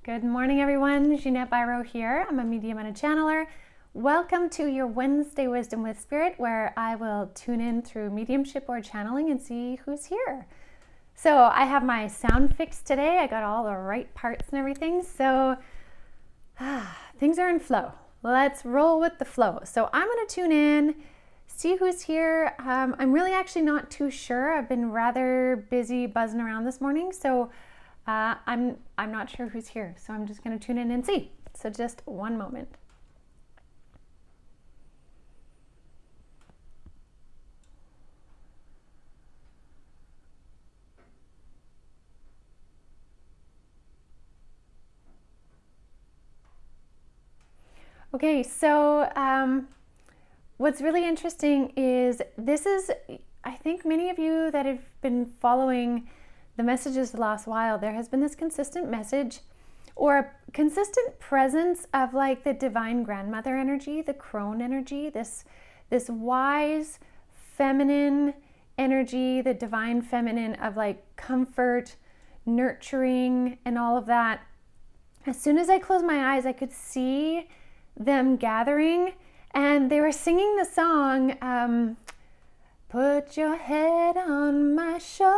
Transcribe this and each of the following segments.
Good morning, everyone. Jeanette Biro here. I'm a medium and a channeler. Welcome to your Wednesday Wisdom with Spirit, where I will tune in through mediumship or channeling and see who's here. So I have my sound fixed today. I got all the right parts and everything. So things are in flow. Let's roll with the flow. So I'm going to tune in, see who's here. I'm really actually not too sure. I've been rather busy buzzing around this morning. So I'm not sure who's here, so I'm just going to tune in and see. So just one moment. Okay, so what's really interesting is I think many of you that have been following the messages the last while, there has been this consistent message or a consistent presence of like the divine grandmother energy, the crone energy, this wise feminine energy, the divine feminine of like comfort, nurturing, and all of that. As soon as I closed my eyes, I could see them gathering, and they were singing the song, put your head on my shoulder.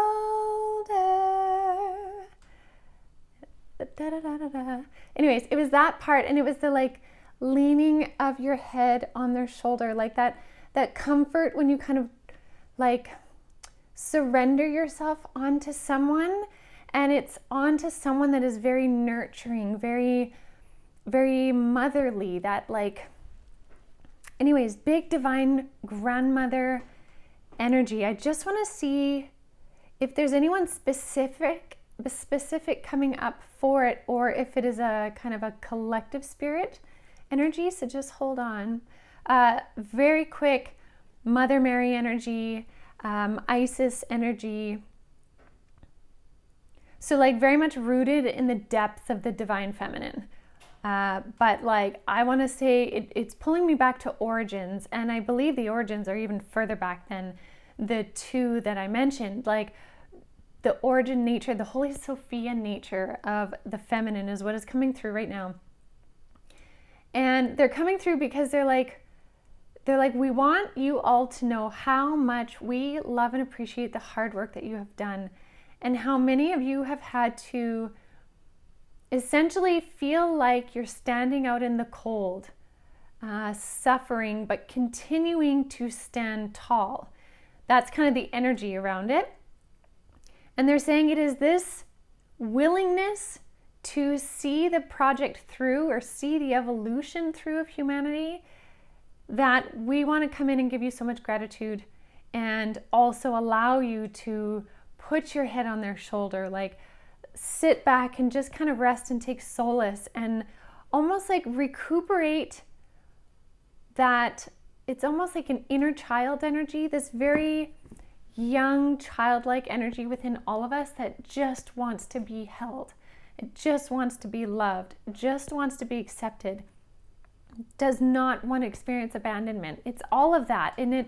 Da, da, da, da, da. Anyways, it was that part, and it was the like leaning of your head on their shoulder, like that comfort when you kind of like surrender yourself onto someone, and it's onto someone that is very nurturing, very, very motherly, that like, anyways, big divine grandmother energy. I just want to see if there's anyone specific coming up for it, or if it is a kind of a collective spirit energy. So just hold on. Very quick, Mother Mary energy, Isis energy. So like very much rooted in the depths of the divine feminine. But like, I want to say it's pulling me back to origins, and I believe the origins are even further back than the two that I mentioned. Like the origin nature, the Holy Sophia nature of the feminine is what is coming through right now. And they're coming through because they're like, we want you all to know how much we love and appreciate the hard work that you have done, and how many of you have had to essentially feel like you're standing out in the cold, suffering, but continuing to stand tall. That's kind of the energy around it. And they're saying it is this willingness to see the project through, or see the evolution through of humanity, that we want to come in and give you so much gratitude, and also allow you to put your head on their shoulder, like sit back and just kind of rest and take solace, and almost like recuperate that. It's almost like an inner child energy, this very young childlike energy within all of us that just wants to be held. It just wants to be loved, just wants to be accepted, does not want to experience abandonment. It's all of that, and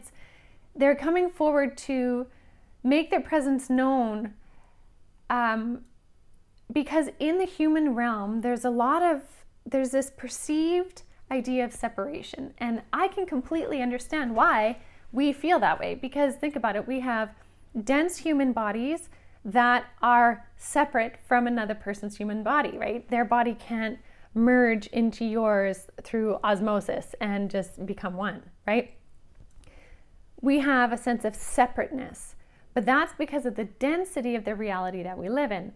they're coming forward to make their presence known, because in the human realm, there's this perceived idea of separation. And I can completely understand why we feel that way, because think about it. We have dense human bodies that are separate from another person's human body, right? Their body can't merge into yours through osmosis and just become one, right? We have a sense of separateness, but that's because of the density of the reality that we live in.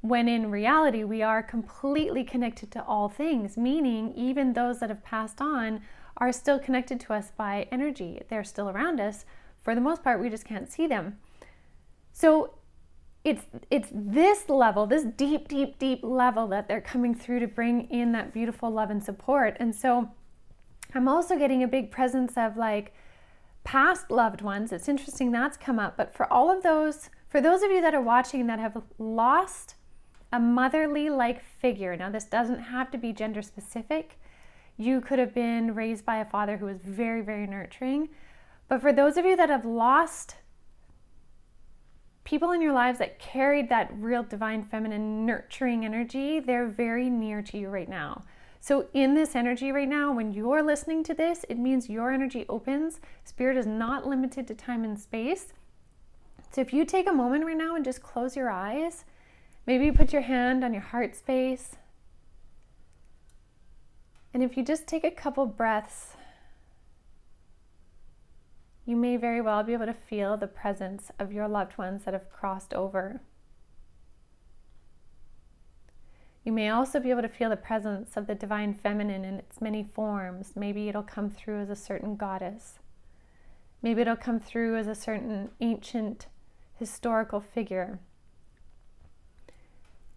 When in reality, we are completely connected to all things, meaning even those that have passed on are still connected to us by energy. They're still around us. For the most part, we just can't see them. So it's this level, this deep, deep, deep level that they're coming through to bring in that beautiful love and support. And so I'm also getting a big presence of like past loved ones. It's interesting that's come up. But for those of you that are watching that have lost a motherly like figure. Now, this doesn't have to be gender specific. You could have been raised by a father who was very, very nurturing. But for those of you that have lost people in your lives that carried that real divine feminine nurturing energy, they're very near to you right now. So in this energy right now, when you're listening to this, it means your energy opens. Spirit is not limited to time and space. So if you take a moment right now and just close your eyes, maybe you put your hand on your heart space. And if you just take a couple breaths, you may very well be able to feel the presence of your loved ones that have crossed over. You may also be able to feel the presence of the divine feminine in its many forms. Maybe it'll come through as a certain goddess. Maybe it'll come through as a certain ancient historical figure.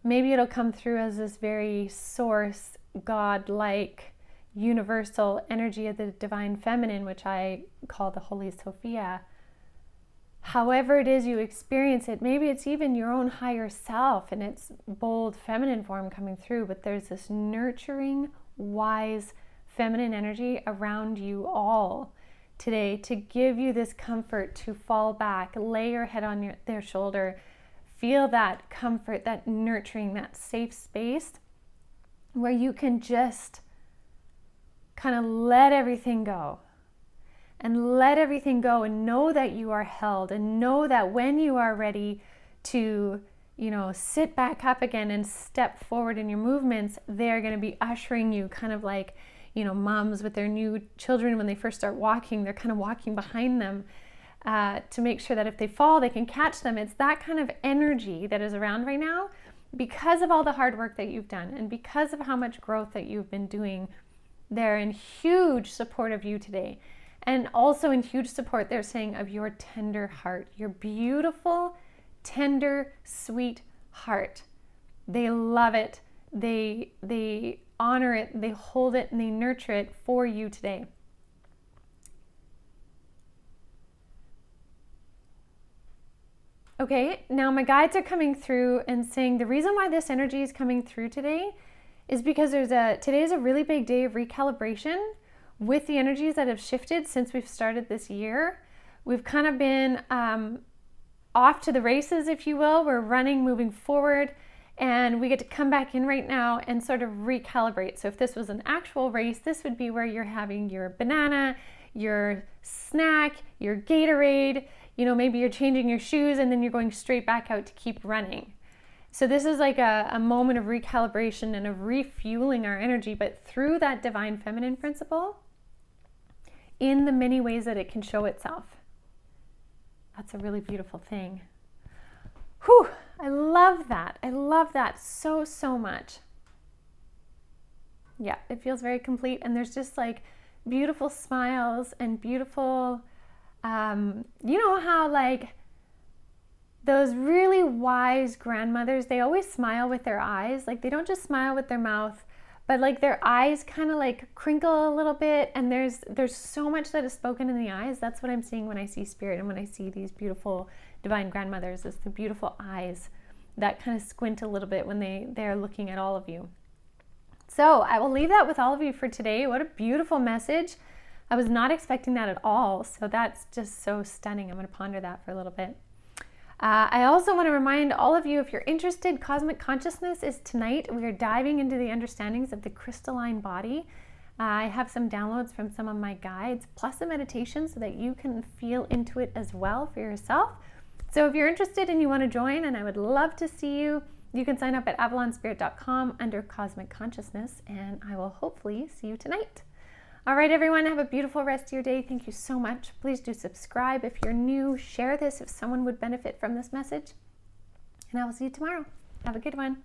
Maybe it'll come through as this very source, God-like, universal energy of the divine feminine, which I call the Holy Sophia. However it is you experience it, maybe it's even your own higher self and its bold feminine form coming through, but there's this nurturing, wise, feminine energy around you all today to give you this comfort to fall back, lay your head on their shoulder, feel that comfort, that nurturing, that safe space where you can just kind of let everything go. And let everything go and know that you are held, and know that when you are ready to, sit back up again and step forward in your movements, they're going to be ushering you kind of like, moms with their new children when they first start walking, they're kind of walking behind them to make sure that if they fall, they can catch them. It's that kind of energy that is around right now because of all the hard work that you've done and because of how much growth that you've been doing. They're in huge support of you today. And also in huge support, they're saying, of your tender heart, your beautiful, tender, sweet heart. They love it. They honor it. They hold it and they nurture it for you today. Okay, now my guides are coming through and saying the reason why this energy is coming through today is because today is a really big day of recalibration with the energies that have shifted since we've started this year. We've kind of been off to the races, if you will. We're running, moving forward, and we get to come back in right now and sort of recalibrate. So if this was an actual race, this would be where you're having your banana, your snack, your Gatorade, maybe you're changing your shoes and then you're going straight back out to keep running. So this is like a moment of recalibration and of refueling our energy, but through that divine feminine principle, in the many ways that it can show itself. That's a really beautiful thing. Whew, I love that. I love that so, so much. Yeah, it feels very complete. And there's just like beautiful smiles and beautiful, how like those really wise grandmothers, they always smile with their eyes. Like they don't just smile with their mouth, but like their eyes kind of like crinkle a little bit, and there's so much that is spoken in the eyes. That's what I'm seeing when I see spirit and when I see these beautiful divine grandmothers, is the beautiful eyes that kind of squint a little bit when they're looking at all of you. So I will leave that with all of you for today. What a beautiful message. I was not expecting that at all, so that's just so stunning. I'm going to ponder that for a little bit. I also want to remind all of you, if you're interested, Cosmic Consciousness is tonight. We are diving into the understandings of the crystalline body. I have some downloads from some of my guides, plus a meditation so that you can feel into it as well for yourself. So if you're interested and you want to join, and I would love to see you, you can sign up at avalonspirit.com under Cosmic Consciousness, and I will hopefully see you tonight. All right, everyone, have a beautiful rest of your day. Thank you so much. Please do subscribe if you're new. Share this if someone would benefit from this message. And I will see you tomorrow. Have a good one.